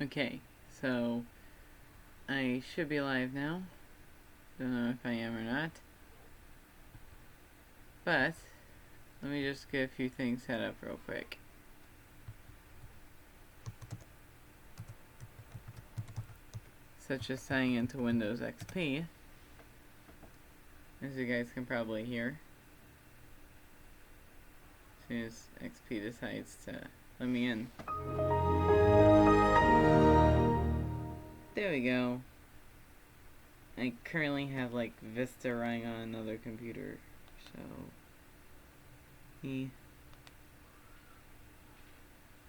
Okay, so I should be live now. Don't know if I am or not. But let me just get a few things set up real quick. Such as signing into Windows XP, as you guys can probably hear. As soon as XP decides to let me in. There we go. I currently have like Vista running on another computer, so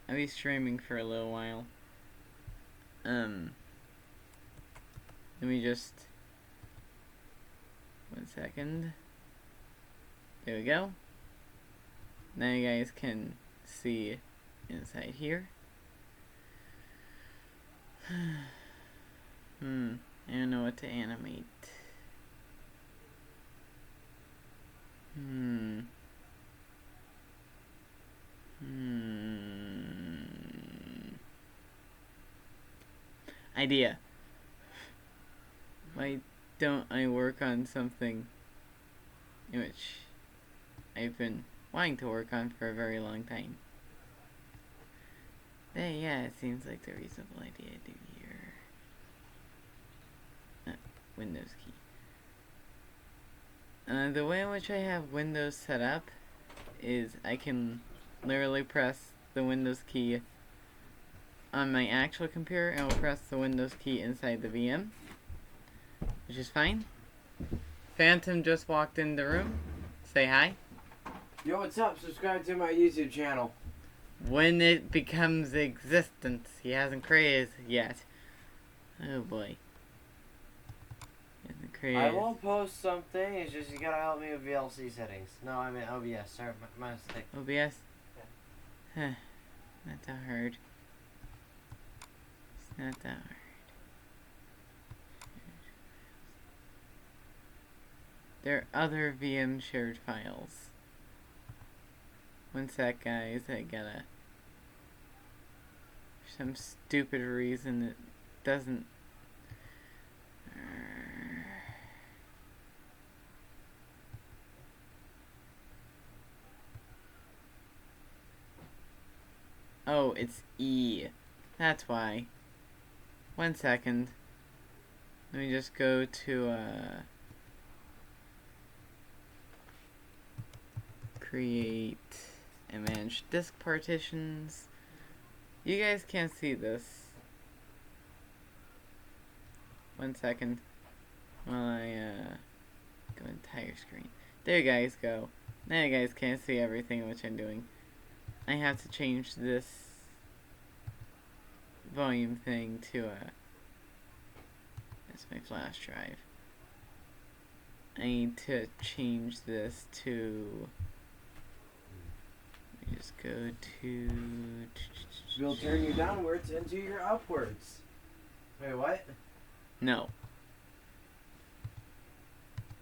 I'll be streaming for a little while. Let me just 1 second. There we go. Now you guys can see inside here. I don't know what to animate. Idea. Why don't I work on something in which I've been wanting to work on for a very long time? Yeah, it seems like the reasonable idea to do here. Windows key. The way in which I have Windows set up is I can literally press the Windows key on my actual computer and I'll press the Windows key inside the VM, which is fine. Phantom just walked in the room. Say hi. Yo, what's up? Subscribe to my YouTube channel. When it becomes existent. He hasn't created it yet. Oh boy. He hasn't created. I will post something. It's just you gotta help me with VLC settings. No, I mean OBS. Sorry, my mistake. OBS? Yeah. Huh. Not that hard. It's not that hard. There are other VM shared files. 1 sec, guys. I gotta. For some stupid reason, it doesn't. Oh, it's E. That's why. 1 second. Let me just go to create and manage disk partitions. You guys can't see this. 1 second while I go entire screen. There you guys go. Now you guys can't see everything which I'm doing. I have to change this volume thing to that's my flash drive. I need to change this to, let me just go to, We'll turn you downwards into your upwards. Wait, what? No.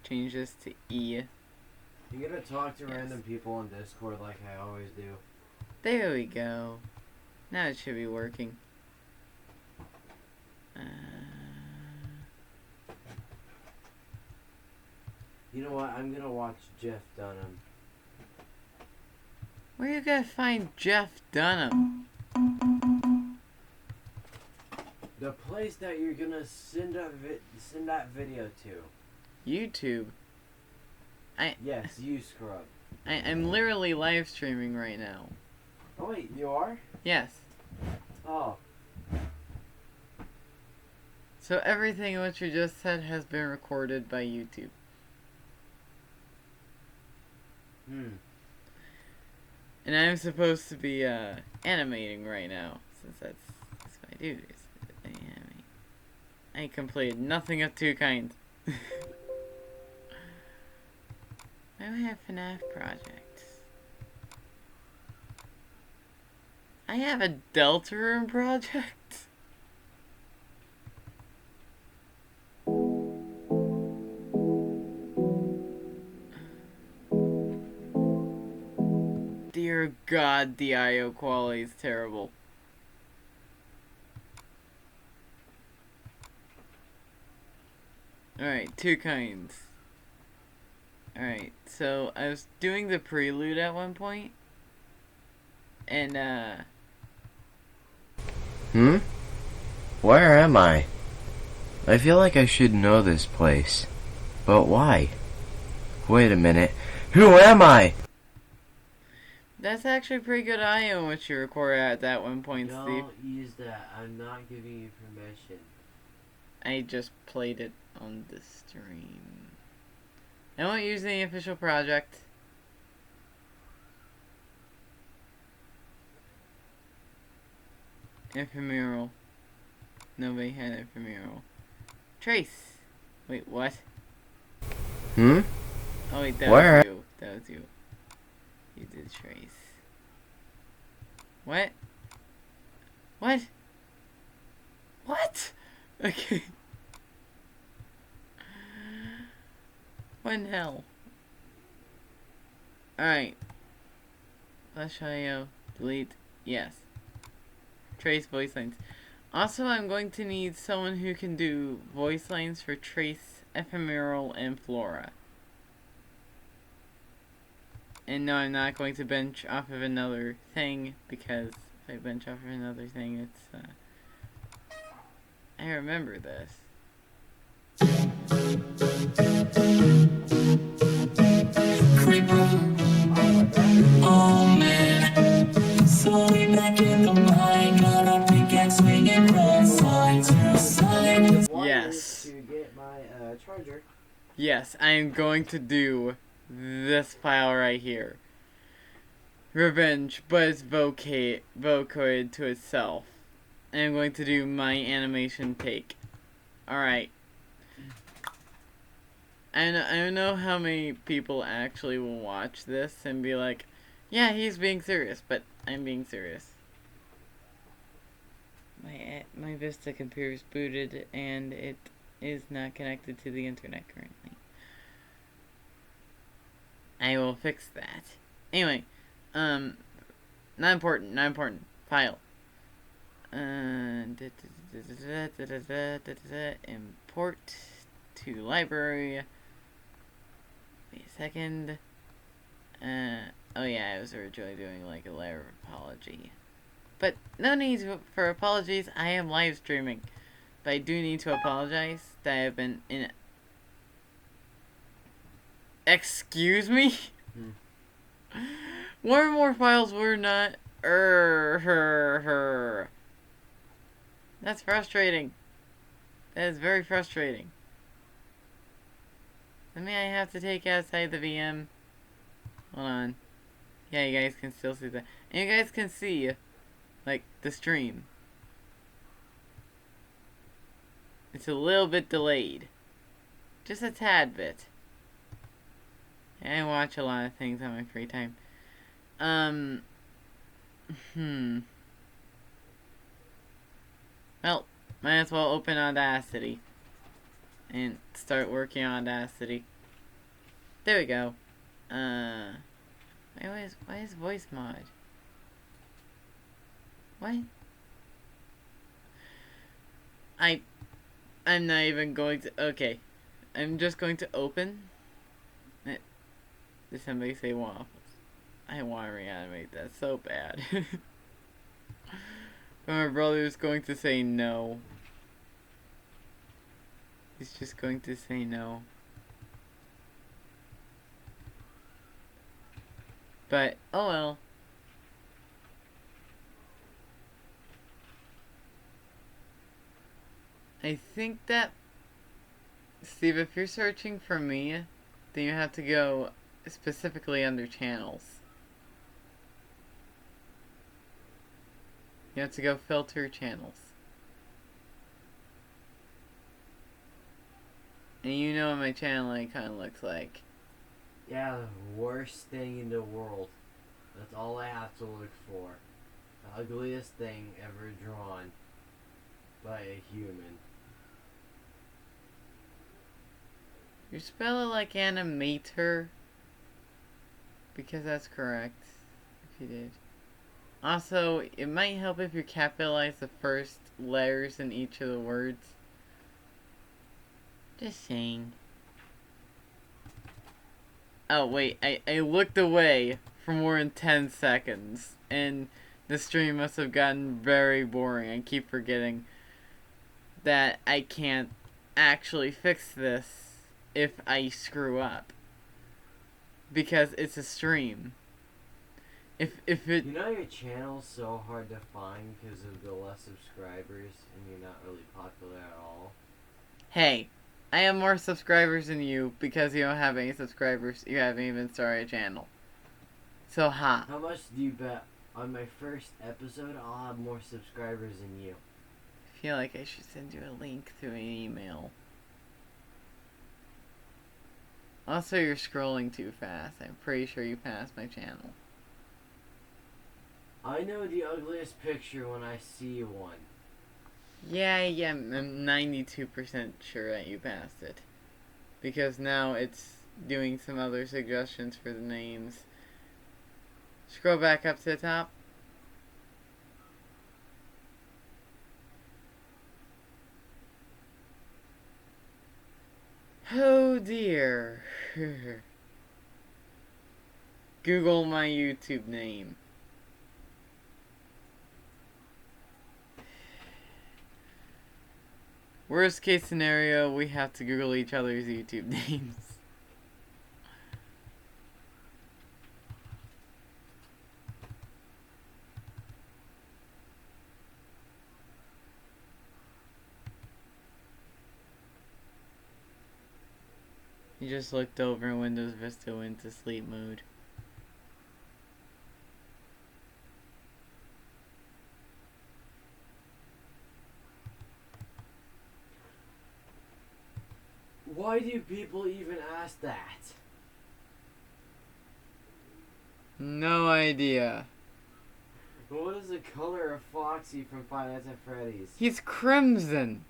Change this to E. You gotta talk to Yes. random people on Discord like I always do. There we go. Now it should be working. You know what? I'm gonna watch Jeff Dunham. Where you gonna find Jeff Dunham? The place that you're gonna send that video to. YouTube. Yes, you scrub. I'm literally live streaming right now. Oh wait, you are? Yes. Oh. So everything which you just said has been recorded by YouTube. And I'm supposed to be animating right now, since that's what I do. Is I animate. I completed nothing of two kinds. Why do I have FNAF projects? I have a Deltarune project? Dear God, the IO quality is terrible. Alright, two kinds. Alright, so I was doing the prelude at one point, and Where am I? I feel like I should know this place. But why? Wait a minute. Who am I? that's actually a pretty good audio what you recorded at that one point, Steve. Don't use that. I'm not giving you permission. I just played it on the stream. I won't use the official project. Ephemeral. Nobody had ephemeral. Trace. Wait, what? Hmm? Oh wait, that Where? was you. That was you. You did trace. What? What? What? Okay. What in hell? Alright. Flash IO. Delete. Yes. Trace voice lines. Also, I'm going to need someone who can do voice lines for Trace, Ephemeral, and Flora. And no, I'm not going to bench off of another thing, because if I bench off of another thing, it's, I remember this. Oh man, slowly back in the mind, got a pickaxe swinging from side to side. Yes. To get my charger. Yes, I am going to do this file right here. Revenge, but it's vocoed to itself. And I'm going to do my animation take. Alright. I don't know how many people actually will watch this and be like, yeah, he's being serious, but I'm being serious. My Vista computer is booted and it is not connected to the internet currently. I will fix that. Anyway, not important. File. Import to library. Wait a second. Oh yeah, I was originally doing like a letter of apology. But no need for apologies, I am live streaming. But I do need to apologize that I have been in... Excuse me? One or more files were not... That's frustrating. That is very frustrating. I mean, I have to take outside the VM. Hold on. Yeah, you guys can still see that. And you guys can see, like, the stream. It's a little bit delayed. Just a tad bit. I watch a lot of things on my free time. Well, might as well open Audacity. And start working on Audacity. There we go. Why is voice mod? What? I'm not even going to... Okay. I'm just going to open... Did somebody say waffles? I want to reanimate that so bad. But my brother is going to say no. He's just going to say no. But, oh well. I think that... Steve, if you're searching for me, then you have to go specifically under channels. You have to go filter channels. And you know what my channel icon looks like. Yeah, the worst thing in the world. That's all I have to look for. The ugliest thing ever drawn by a human. You spell it like animator? Because that's correct. If you did. Also, it might help if you capitalize the first letters in each of the words. Just saying. Oh, wait. I looked away for more than 10 seconds. And the stream must have gotten very boring. I keep forgetting that I can't actually fix this if I screw up. Because it's a stream. If it... You know your channel's so hard to find because of the less subscribers and you're not really popular at all? Hey, I have more subscribers than you because you don't have any subscribers. You haven't even started a channel. So, ha. How much do you bet on my first episode I'll have more subscribers than you? I feel like I should send you a link through an email. Also, you're scrolling too fast. I'm pretty sure you passed my channel. I know the ugliest picture when I see one. Yeah, I'm 92% sure that you passed it. Because now it's doing some other suggestions for the names. Scroll back up to the top. Oh dear. Google my YouTube name. Worst case scenario, we have to Google each other's YouTube names. You just looked over and Windows Vista went to sleep mode. Why do people even ask that? No idea. What is the color of Foxy from Five Nights at Freddy's? He's crimson.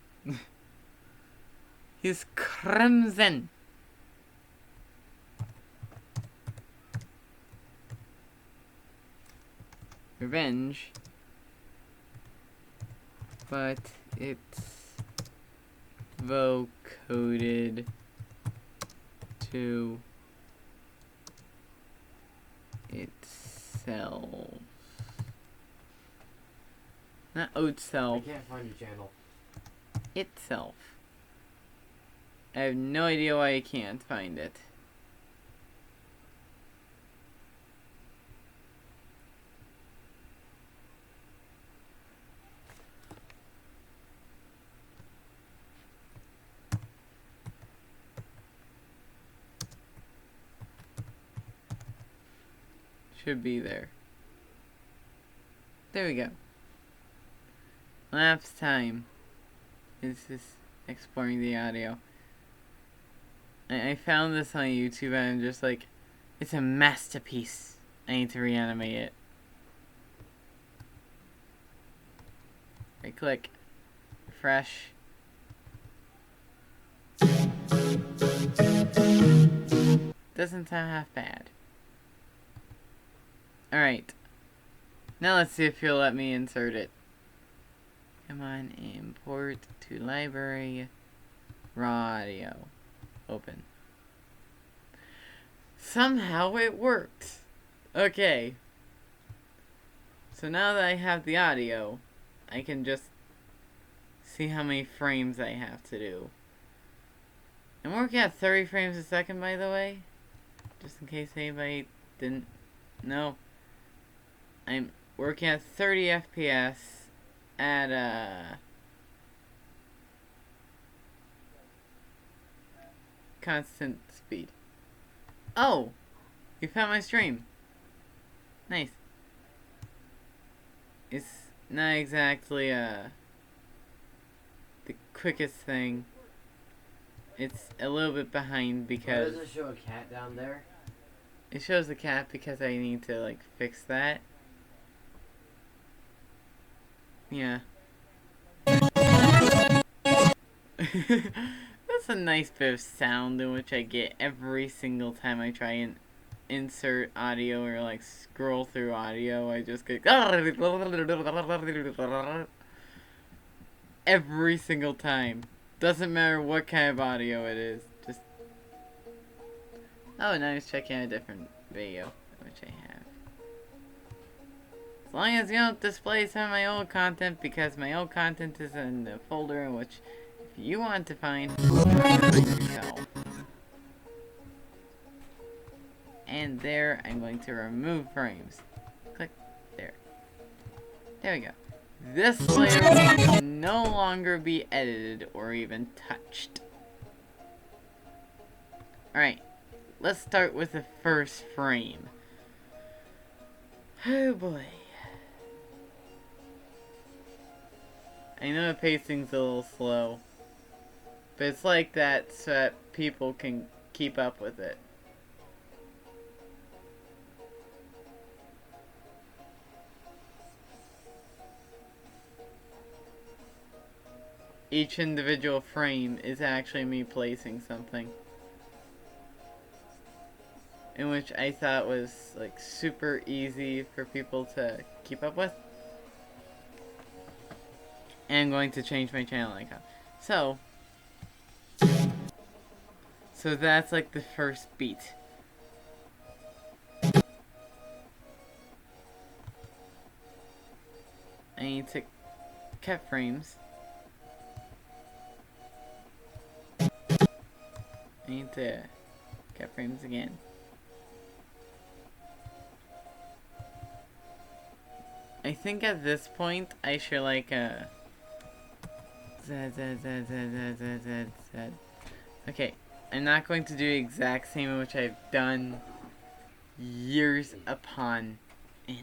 He's crimson. Revenge. But it's vocoded to itself. Not I itself. can't find your channel. Itself. I have no idea why I can't find it. Should be there. There we go. Last time. Is this exploring the audio. I found this on YouTube and I'm just like, it's a masterpiece. I need to reanimate it. Right click. Refresh. Doesn't sound half bad. Alright. Now let's see if you'll let me insert it. Come on, import to library. Raw audio. Open. Somehow it worked. Okay. So now that I have the audio, I can just see how many frames I have to do. I'm working at 30 frames a second, by the way. Just in case anybody didn't know. I'm working at 30 FPS at constant speed. Oh! You found my stream. Nice. It's not exactly the quickest thing. It's a little bit behind Why because does it show a cat down there? it shows the cat because I need to like fix that. Yeah. That's a nice bit of sound in which I get every single time I try and insert audio or like scroll through audio. I just get every single time. Doesn't matter what kind of audio it is. Just. Oh, now he's checking out a different video, which I have. As long as you don't display some of my old content, because my old content is in the folder in which, if you want to find, yourself. And there, I'm going to remove frames. Click there. There we go. This layer will no longer be edited or even touched. Alright, let's start with the first frame. Oh boy. I know the pacing's a little slow, but it's like that so that people can keep up with it. Each individual frame is actually me placing something, in which I thought was like super easy for people to keep up with. And I'm going to change my channel icon. So that's like the first beat. I need to cut frames. I need to cut frames again. I think at this point I should like Okay, I'm not going to do the exact same which I've done years upon end.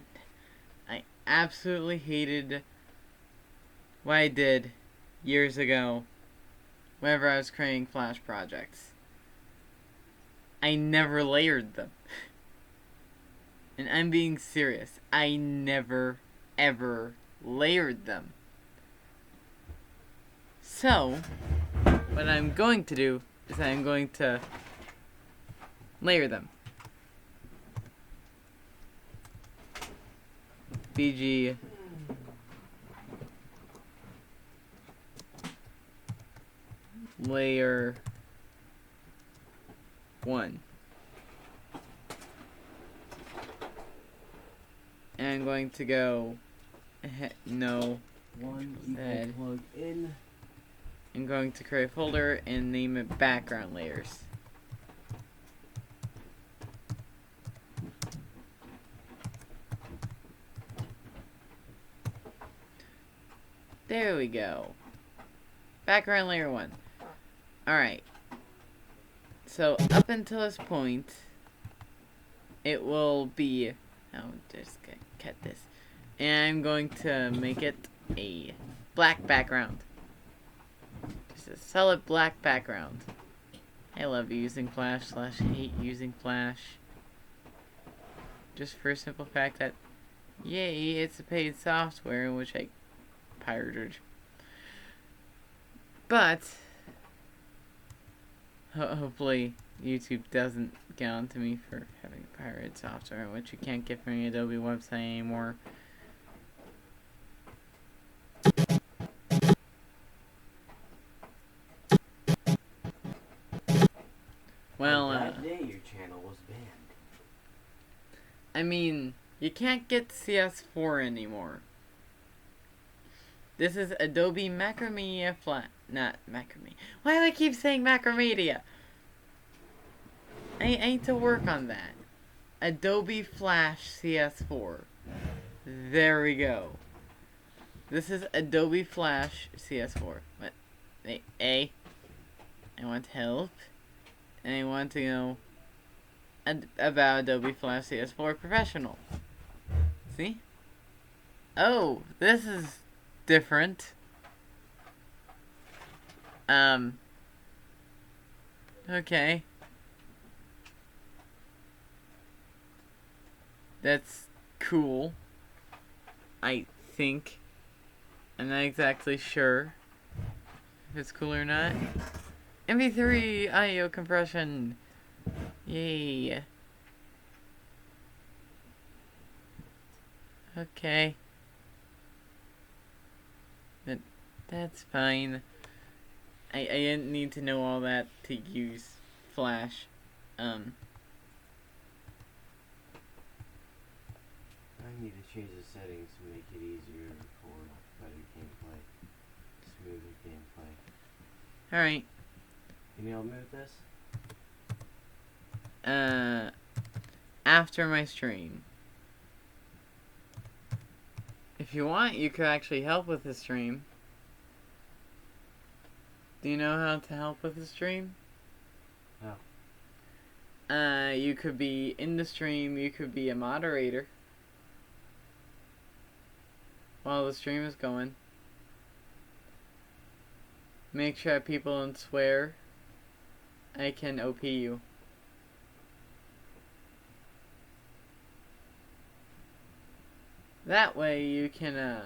I absolutely hated what I did years ago whenever I was creating Flash projects. I never layered them. And I'm being serious. I never, ever layered them. So, what I'm going to do is I'm going to layer them. BG layer 1. And I'm going to go no. One equal plug in. I'm going to create a folder and name it background layers. There we go. Background layer 1. Alright. So up until this point, it will be, oh, just cut this. And I'm going to make it a black background. Just a solid black background. I love using Flash / hate using Flash. Just for a simple fact that, yay, it's a paid software which I pirated. But hopefully YouTube doesn't get on to me for having pirated software, which you can't get from the Adobe website anymore. Well, that day your channel was banned. I mean, you can't get CS4 anymore. This is Adobe Macromedia not Macromedia. Why do I keep saying Macromedia? I need to work on that. Adobe Flash CS4. There we go. This is Adobe Flash CS4. But I want help. And I want to know about Adobe Flash CS4 Professional. See? Oh, this is different. Okay. That's cool. I think. I'm not exactly sure if it's cool or not. MP3 audio compression. Yay. Okay. That's fine. I didn't need to know all that to use Flash. I need to change the settings to make it easier for better gameplay, smoother gameplay. Alright. Can you help me with this? After my stream. If you want, you could actually help with the stream. Do you know how to help with the stream? No. You could be in the stream, you could be a moderator while the stream is going. Make sure people don't swear. I can OP you. That way you can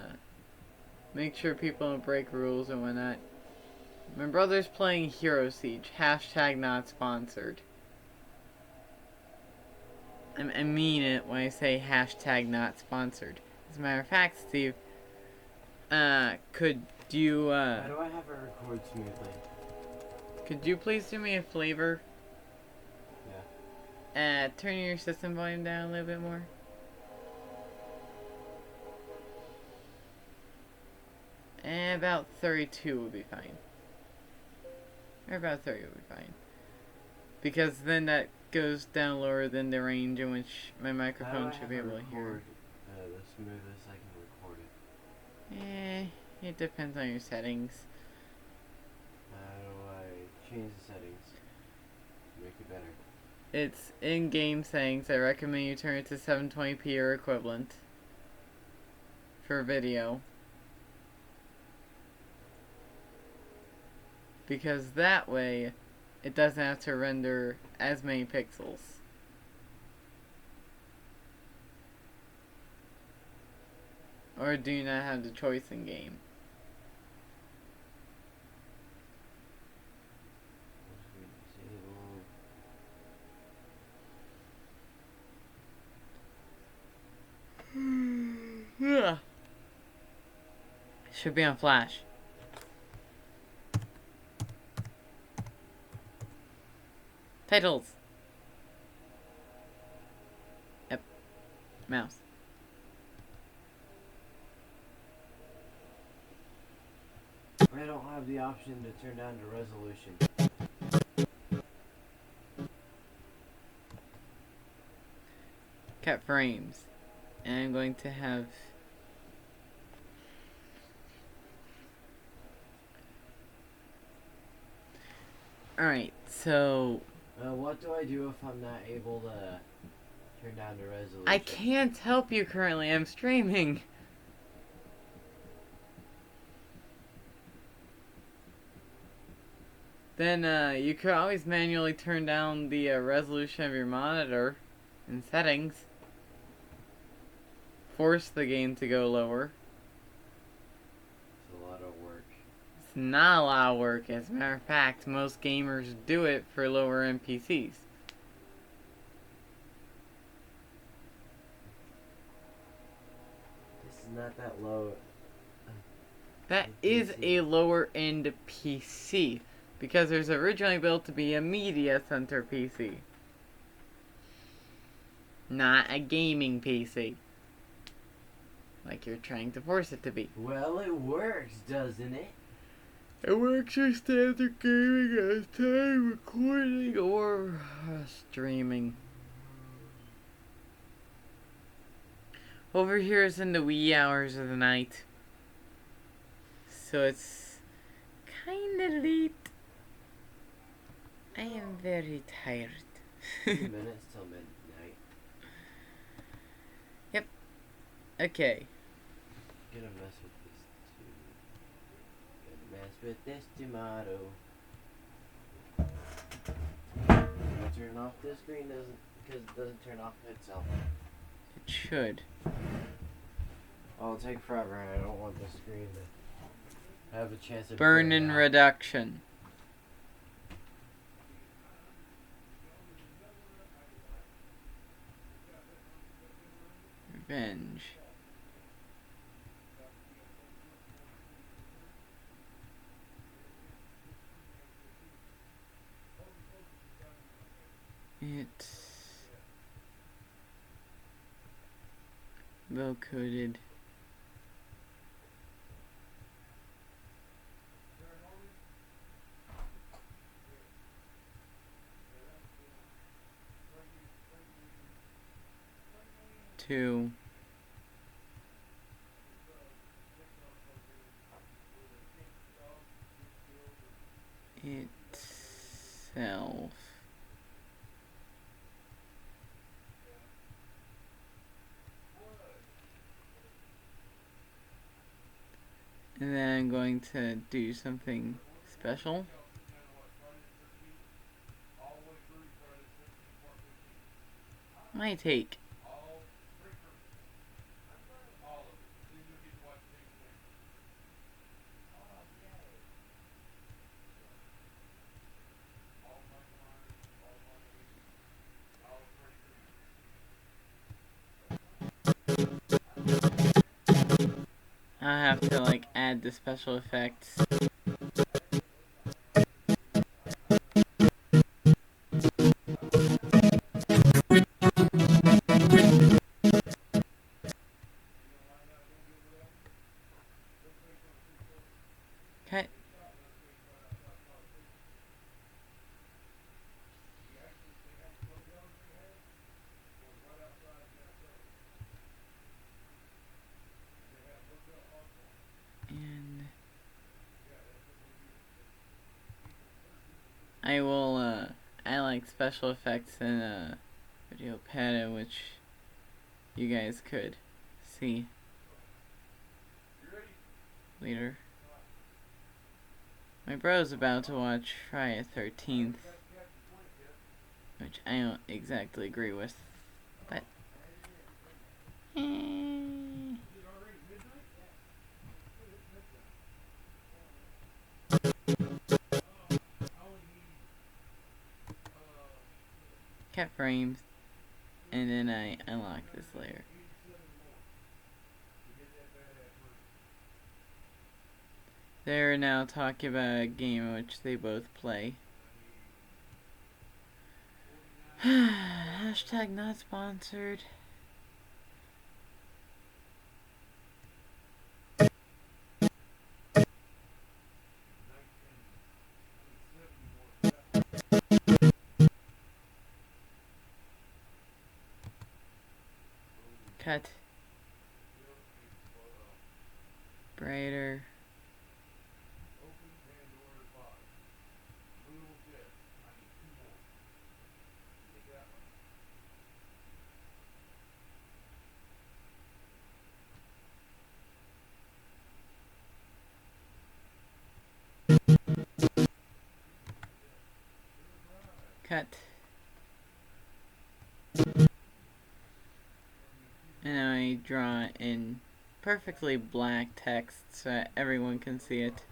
make sure people don't break rules and whatnot. My brother's playing Hero Siege. Hashtag not sponsored. I mean it when I say hashtag not sponsored. As a matter of fact, Steve, could you How do I have it record smoothly? could you please do me a favor? Yeah. Turn your system volume down a little bit more. About 32 would be fine. Or about 30 would be fine. Because then that goes down lower than the range in which my microphone should be able to hear. The smoothest I can record it. It depends on your settings. How do I change the settings to make it better? It's in-game settings. I recommend you turn it to 720p or equivalent for video. Because that way, it doesn't have to render as many pixels. Or do you not have the choice in game? Yeah. Should be on Flash. Titles. Yep. Mouse. I don't have the option to turn down the resolution. Cut frames. And I'm going to have... Alright, so... What do I do if I'm not able to turn down the resolution? I can't help you currently. I'm streaming. Then you could always manually turn down the resolution of your monitor in settings. Force the game to go lower. It's a lot of work. It's not a lot of work. As a matter of fact, most gamers do it for lower end PCs. This is not that low. That is a lower end PC. Because it was originally built to be a media center PC. Not a gaming PC. Like you're trying to force it to be. Well, it works, doesn't it? It works for standard gaming as time recording or streaming. Over here is in the wee hours of the night. So it's kinda late. I am very tired. 2 minutes till midnight. Yep. Okay. Gonna mess with this tomato. Turn off this screen because it doesn't turn off itself. It should. Oh, it'll take forever. I don't want the screen to have a chance of Burn-in reduction. Revenge. rainbow coated. To itself. And then I'm going to do something special. Might take I'll have to like add the special effects. Okay. And I will add like special effects in a video pattern which you guys could see later. My bro's about to watch Friday the 13th, which I don't exactly agree with, but cat frames, and then I unlock this layer. They're now talking about a game in which they both play. Hashtag not sponsored. Cut. Brighter. Cut. And I draw in perfectly black text so that everyone can see it.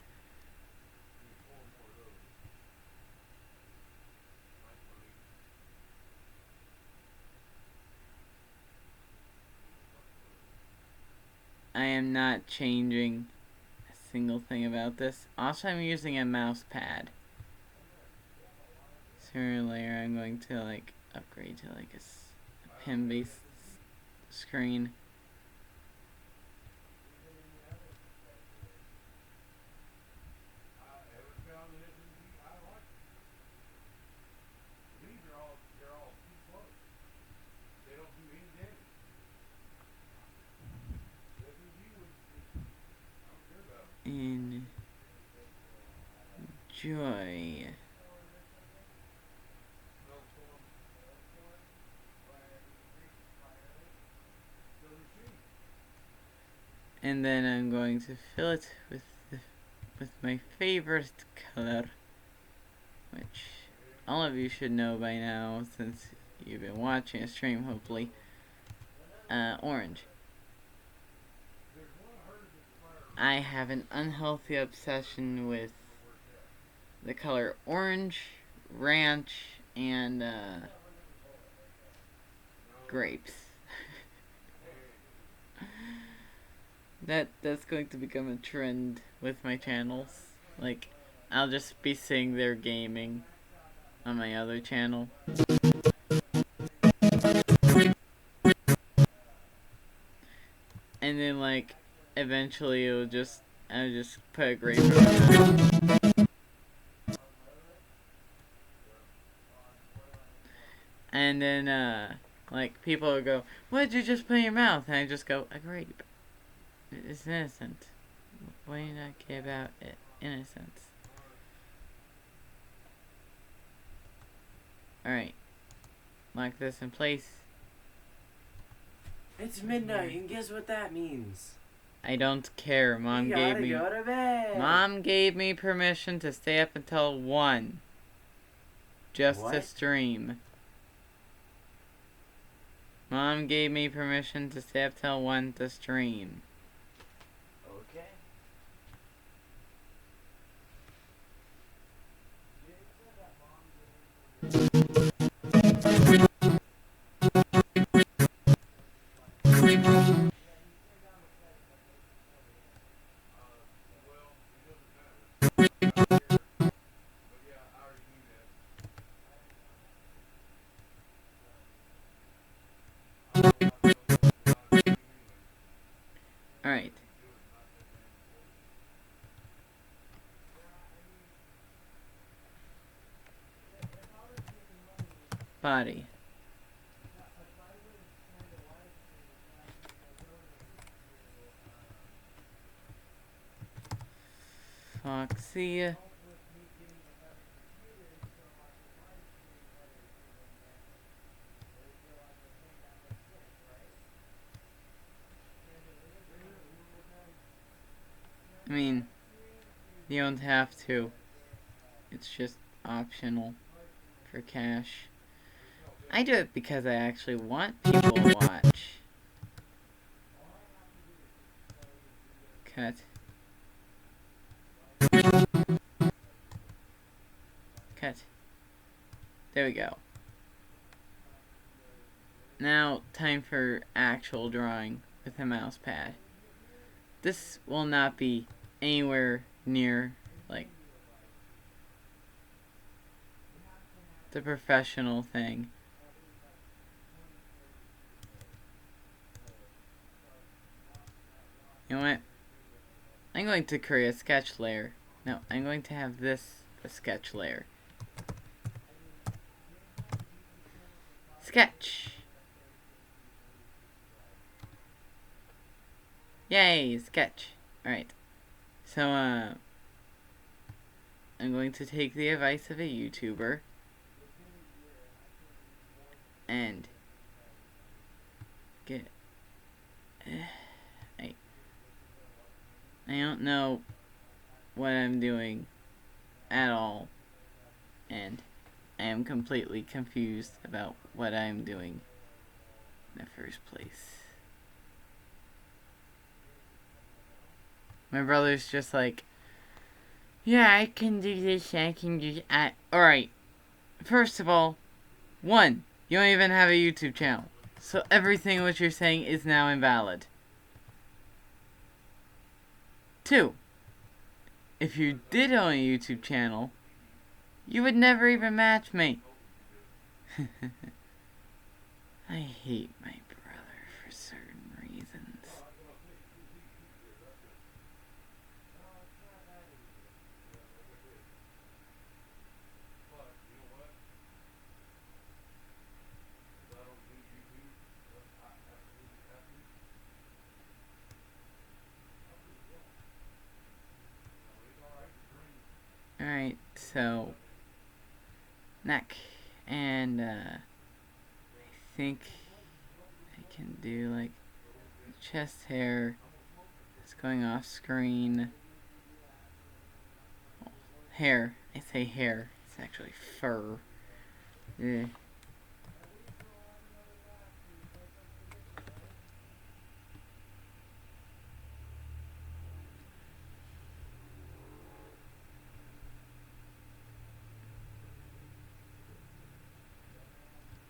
I am not changing a single thing about this. Also, I'm using a mouse pad. Sooner or later, I'm going to like upgrade to like a pin-based screen. Enjoy. And then I'm going to fill it with my favorite color, which all of you should know by now since you've been watching a stream, hopefully. Orange. I have an unhealthy obsession with the color orange, ranch, and grapes. That's going to become a trend with my channels. Like, I'll just be sitting there gaming on my other channel. eventually I'll just put a grade from it. And then like people will go, "What did you just put in your mouth?" And I just go, "A grape. It's innocent. Why do you not care about it? Innocence?" Alright. Lock this in place. It's midnight, and guess what that means? I don't care. Mom You gave gotta me go to bed. Mom gave me permission to stay up until 1. Just to What? stream. Mom gave me permission to stay up till 1 to stream. Okay. Alright. Body. Foxy. I mean, you don't have to. It's just optional for cash. I do it because I actually want people to watch. Cut. Cut. There we go. Now, time for actual drawing with a mouse pad. This will not be anywhere near, like, the professional thing. You know what? I'm going to create a sketch layer. No, I'm going to have this a sketch layer. Sketch. Yay, sketch. Alright. So, I'm going to take the advice of a YouTuber and get... I don't know what I'm doing at all, and I am completely confused about what I'm doing in the first place. My brother's just like, yeah, I can do this, I can do that. Alright, first of all, 1, you don't even have a YouTube channel, so everything what you're saying is now invalid. 2, if you did own a YouTube channel, you would never even match me. I hate my brother for certain reasons. Alright, so neck, and I think I can do like chest hair. It's going off screen. Oh, hair. I say hair. It's actually fur. Ugh.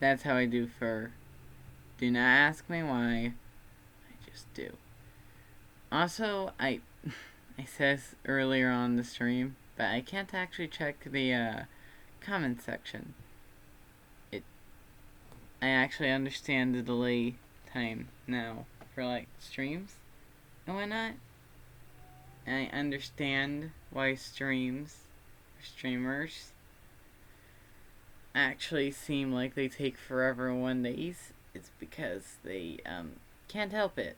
That's how I do fur. Do not ask me why. I just do. Also, I said this earlier on the stream, but I can't actually check the comment section. I actually understand the delay time now for like streams and whatnot. And I understand why streamers actually seem like they take forever in 1 day. It's because they can't help it.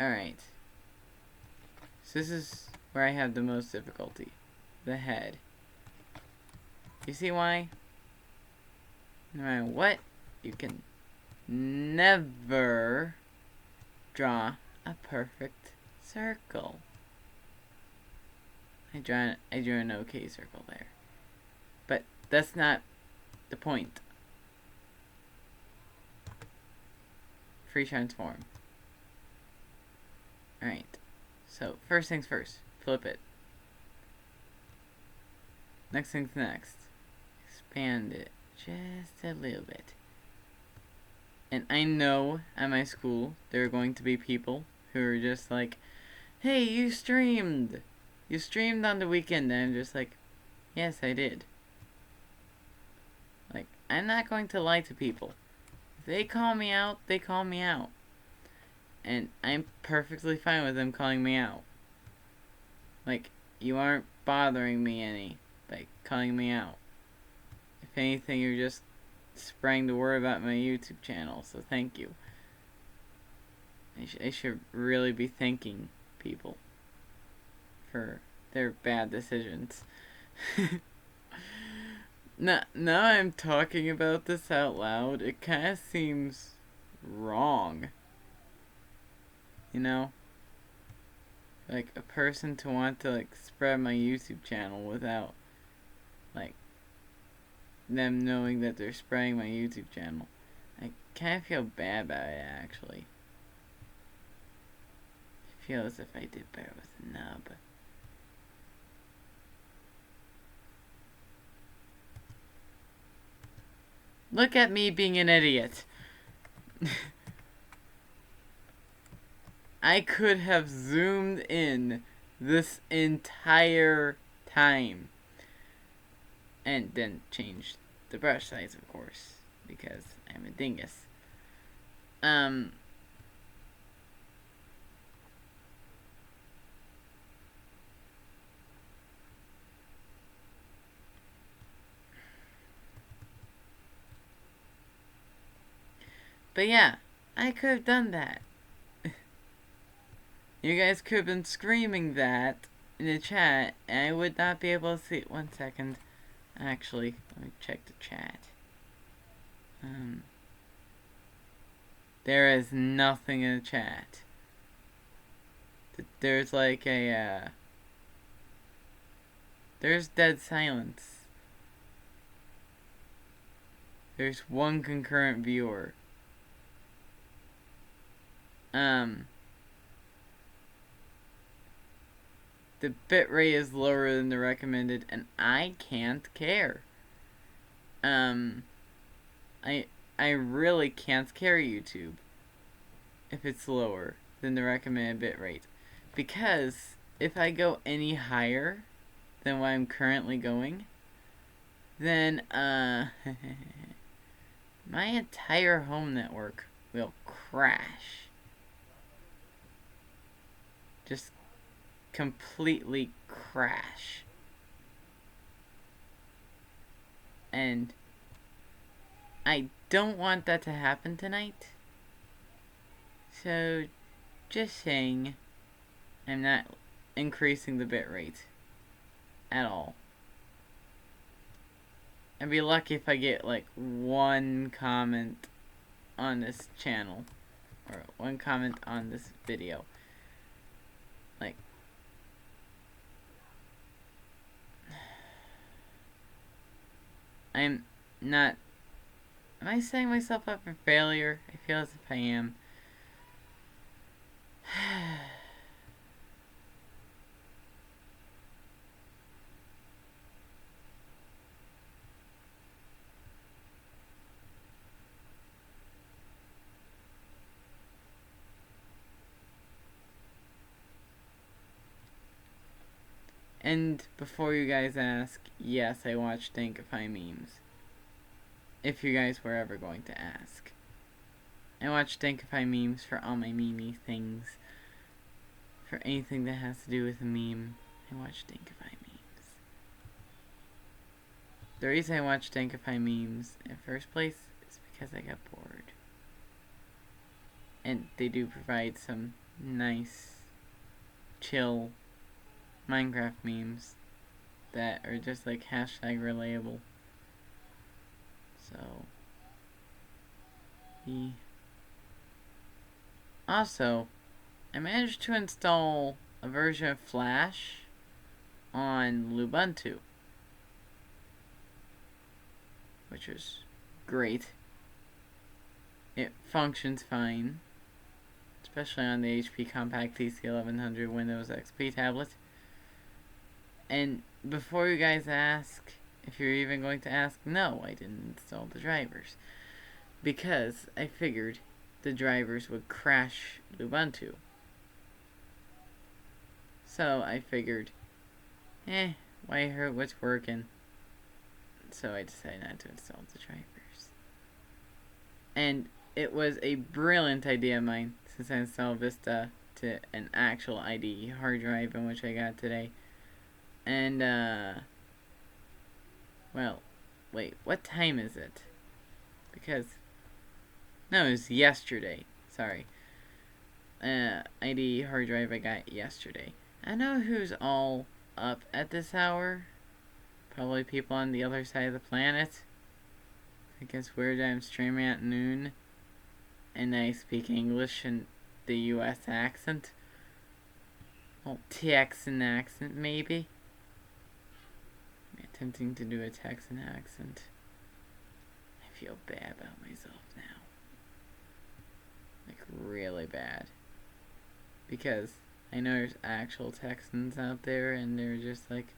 Alright. So this is where I have the most difficulty. The head. You see why? No matter what, you can never draw a perfect circle. I drew an okay circle there. But that's not the point. Free transform. Alright. So, first things first. Flip it. Next thing's next. Expand it just a little bit. And I know at my school there are going to be people who are just like, hey, you streamed on the weekend. And I'm just like, yes, I did. Like, I'm not going to lie to people. If they call me out, they call me out. And I'm perfectly fine with them calling me out. Like, you aren't bothering me any by calling me out. If anything, you're just spreading the word about my YouTube channel, so thank you. I should really be thanking people for their bad decisions. Now I'm talking about this out loud, it kind of seems wrong. You know? Like, a person to want to, like, spread my YouTube channel without, like, them knowing that they're spreading my YouTube channel. I kind of feel bad about it, actually. I feel as if I did better with the nub. Look at me being an idiot. I could have zoomed in this entire time. And then changed the brush size, of course, because I'm a dingus. But yeah, I could have done that. You guys could have been screaming that in the chat, and I would not be able to see it. 1 second. Actually, let me check the chat. There is nothing in the chat. There's like a, there's dead silence. There's one concurrent viewer. The bitrate is lower than the recommended, and I can't care. I really can't care YouTube if it's lower than the recommended bitrate, because if I go any higher than what I'm currently going, then my entire home network will crash. Just completely crash. And I don't want that to happen tonight. So, just saying, I'm not increasing the bitrate at all. I'd be lucky if I get like one comment on this channel, or one comment on this video. Like, I'm not... Am I setting myself up for failure? I feel as if I am. And before you guys ask, yes, I watch Dankify memes. If you guys were ever going to ask. I watch Dankify memes for all my meme things. For anything that has to do with a meme, I watch Dankify memes. The reason I watch Dankify memes in the first place is because I got bored. And they do provide some nice, chill Minecraft memes that are just like hashtag relatable. So, also, I managed to install a version of Flash on Lubuntu, which was great. It functions fine, especially on the HP Compact TC1100 Windows XP tablet. And before you guys ask, if you're even going to ask, no, I didn't install the drivers. Because I figured the drivers would crash Lubuntu. So I figured, why hurt what's working? So I decided not to install the drivers. And it was a brilliant idea of mine, since I installed Vista to an actual IDE hard drive in which I got today. And, well, wait, what time is it? Because, no, it was yesterday, sorry. IDE hard drive I got yesterday. I know who's all up at this hour. Probably people on the other side of the planet. I guess weird that I'm streaming at noon and I speak English in the US accent. Well, Texan accent, maybe. I'm attempting to do a Texan accent. I feel bad about myself now. Like, really bad. Because I know there's actual Texans out there and they're just like,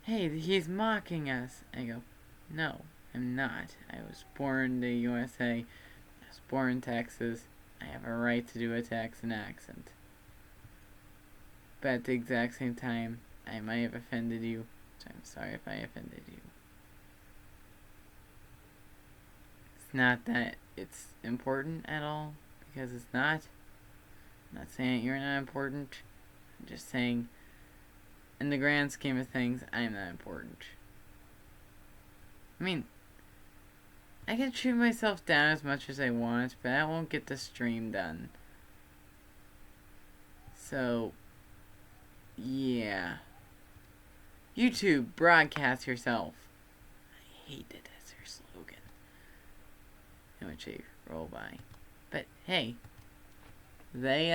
hey, he's mocking us. I go, no, I'm not. I was born in the USA. I was born in Texas. I have a right to do a Texan accent. But at the exact same time, I might have offended you. So I'm sorry if I offended you. It's not that it's important at all, because it's not. I'm not saying you're not important. I'm just saying, in the grand scheme of things, I'm not important. I mean, I can shoot myself down as much as I want, but I won't get the stream done. So, yeah. YouTube, broadcast yourself. I hate it as their slogan, in which they roll by. But hey, they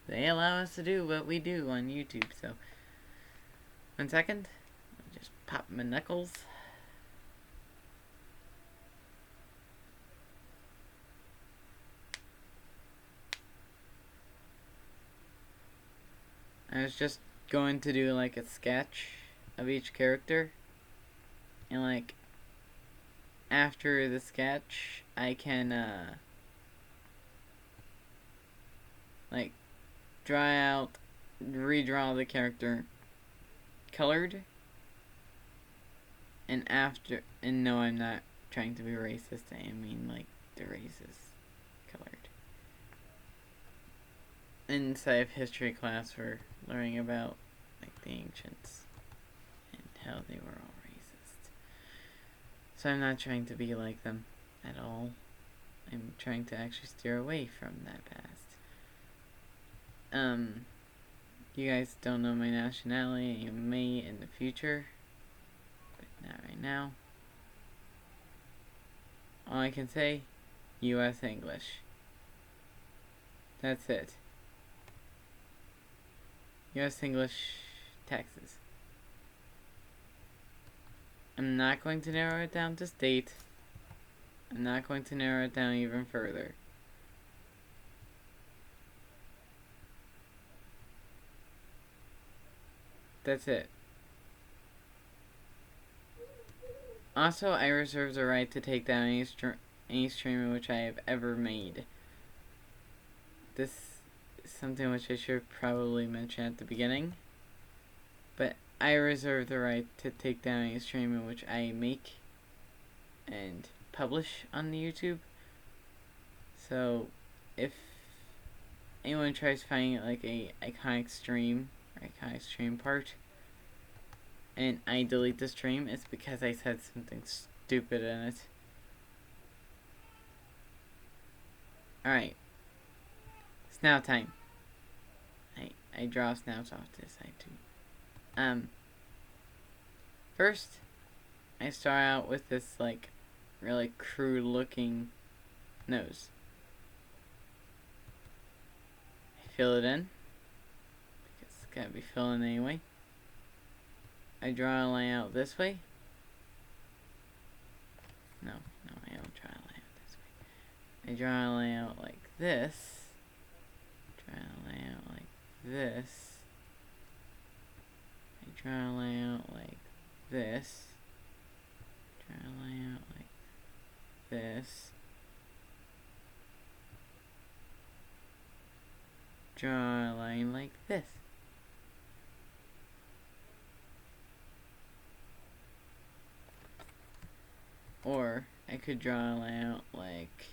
allow us to do what we do on YouTube, so. 1 second. I'll just pop my knuckles. I was just going to do like a sketch of each character. And like, after the sketch, I can, like, redraw the character colored. And no, I'm not trying to be racist. I mean, like, the race is colored. Inside of history class, we're learning about, like, the ancients and how they were all racist. So I'm not trying to be like them at all. I'm trying to actually steer away from that past. You guys don't know my nationality, and you may in the future, but not right now. All I can say, US English. That's it. US English, Texas. I'm not going to narrow it down to state. I'm not going to narrow it down even further. That's it. Also, I reserve the right to take down any stream which I have ever made. This is something which I should probably mention at the beginning. But I reserve the right to take down a stream in which I make and publish on the YouTube. So if anyone tries finding it like a iconic stream or iconic stream part and I delete the stream, it's because I said something stupid in it. Alright. It's now time. I draw snouts off to the side too. First, I start out with this like really crude looking nose. I fill it in because it's gotta be filling anyway. I draw a line out this way. No, I don't draw a line out this way. I draw a line out like this. Draw a line out like this. I draw a line out like this. Draw a line out like this. Draw a line like this. Or I could draw a line out like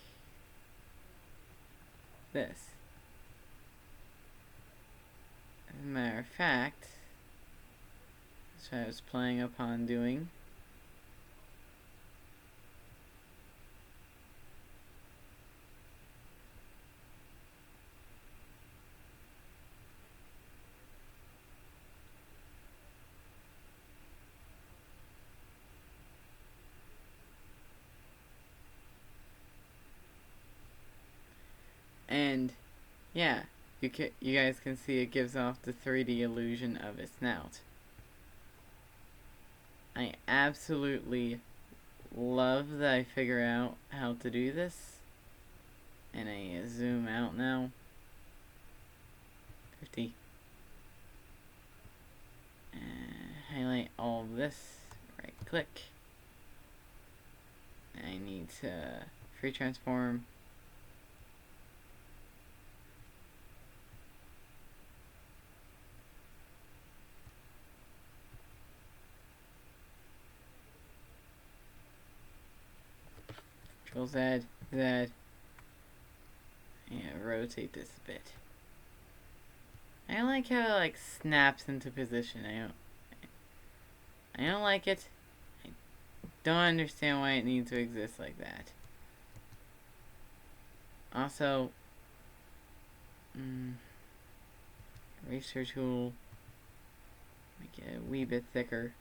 this. As a matter of fact, that's what I was planning upon doing. And yeah, you guys can see it gives off the 3D illusion of a snout. I absolutely love that I figure out how to do this. And I zoom out now. 50. And highlight all of this. Right click. I need to free transform. Control Z. Yeah, rotate this a bit. I don't like how it like snaps into position. I don't like it. I don't understand why it needs to exist like that. Also, eraser tool, make it a wee bit thicker.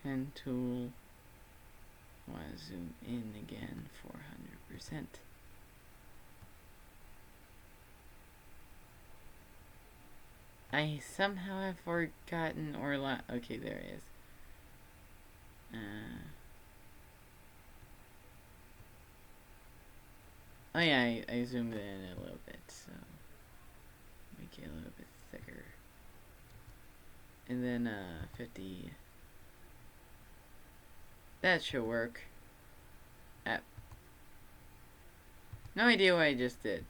Pen tool. I want to zoom in again 400%. I somehow have forgotten or okay, there it is. Oh yeah, I zoomed in a little bit, so make it a little bit thicker. And then 50. That should work. No idea what I just did.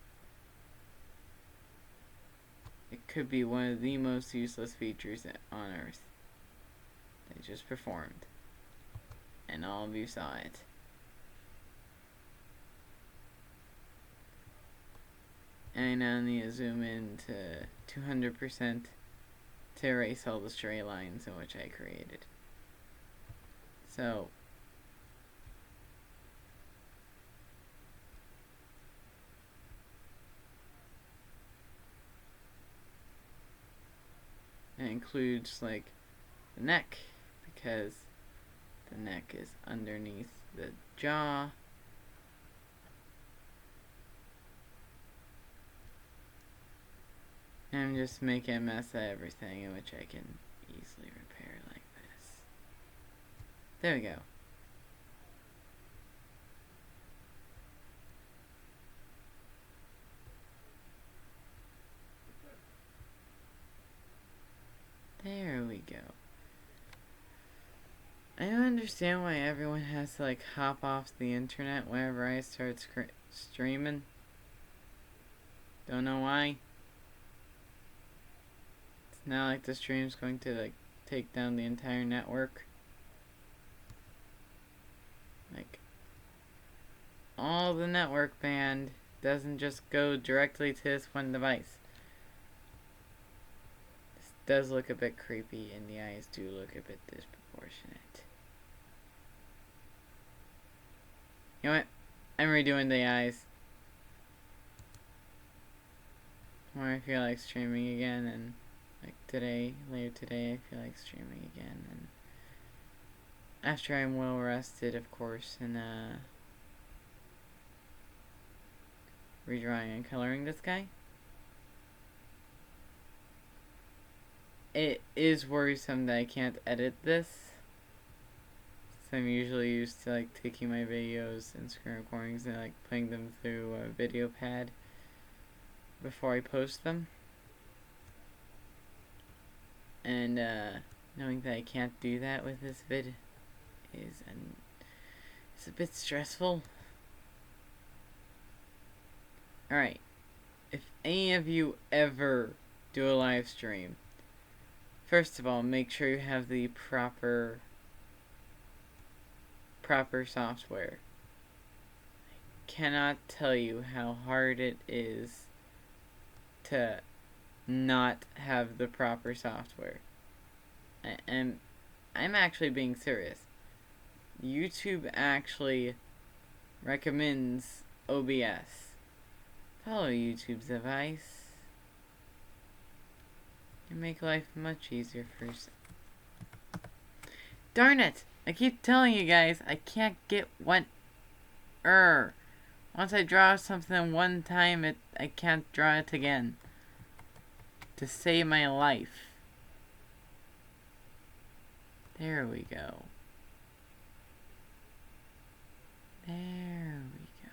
It could be one of the most useless features on Earth. I just performed. And all of you saw it. And I now need to zoom in to 200% to erase all the stray lines in which I created. So, it includes like the neck, because the neck is underneath the jaw. And I'm just making a mess of everything, in which I can easily repair like this. There we go. There understand why everyone has to like hop off the internet whenever I start streaming. Don't know why. It's not like the stream's going to like take down the entire network. Like, all the network band doesn't just go directly to this one device. This does look a bit creepy, and the eyes do look a bit disproportionate. You know what? I'm redoing the eyes. Or I feel like streaming again, and like later today, I feel like streaming again, and after I'm well rested, of course, and redrawing and coloring this guy. It is worrisome that I can't edit this. So I'm usually used to like taking my videos and screen recordings and like putting them through a video pad before I post them. And knowing that I can't do that with this vid is it's a bit stressful. Alright, if any of you ever do a live stream, first of all, make sure you have the proper software. I cannot tell you how hard it is to not have the proper software. And I'm actually being serious. YouTube actually recommends OBS. Follow YouTube's advice. You make life much easier for yourself. Darn it! I keep telling you guys, I can't get one Once I draw something one time, I can't draw it again. To save my life. There we go. There we go.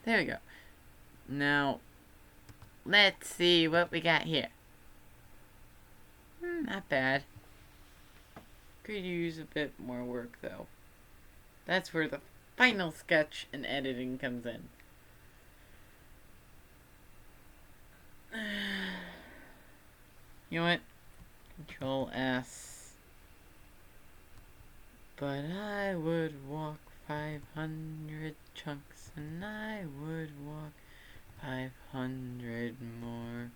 There we go. Now, let's see what we got here. Not bad. Could use a bit more work, though. That's where the final sketch and editing comes in. You know what? Control S. But I would walk 500 chunks, and I would walk 500 more.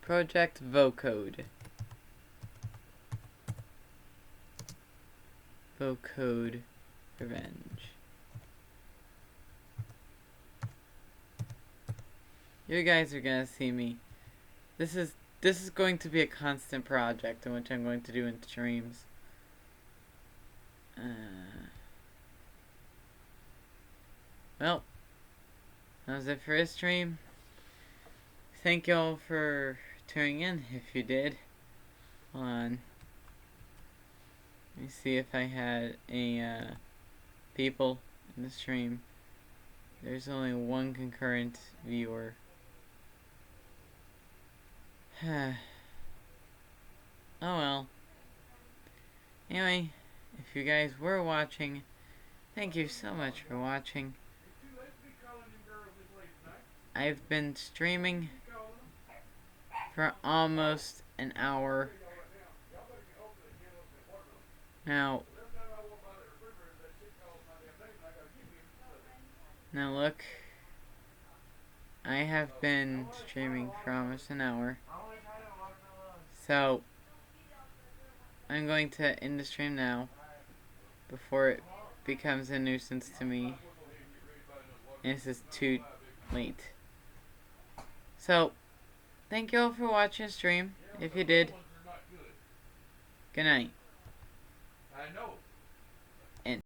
Project Vocode. Vocode Revenge. You guys are gonna see me. This is going to be a constant project in which I'm going to do in streams. Well, that was it for this stream. Thank y'all for tuning in, if you did. Hold on. Let me see if I had any people in the stream. There's only one concurrent viewer. Oh well. Anyway, if you guys were watching, thank you so much for watching. I've been streaming for almost an hour. Now look, I have been streaming for almost an hour. So, I'm going to end the stream now, before it becomes a nuisance to me, and this is too late. So, thank you all for watching the stream, if you did. Good night.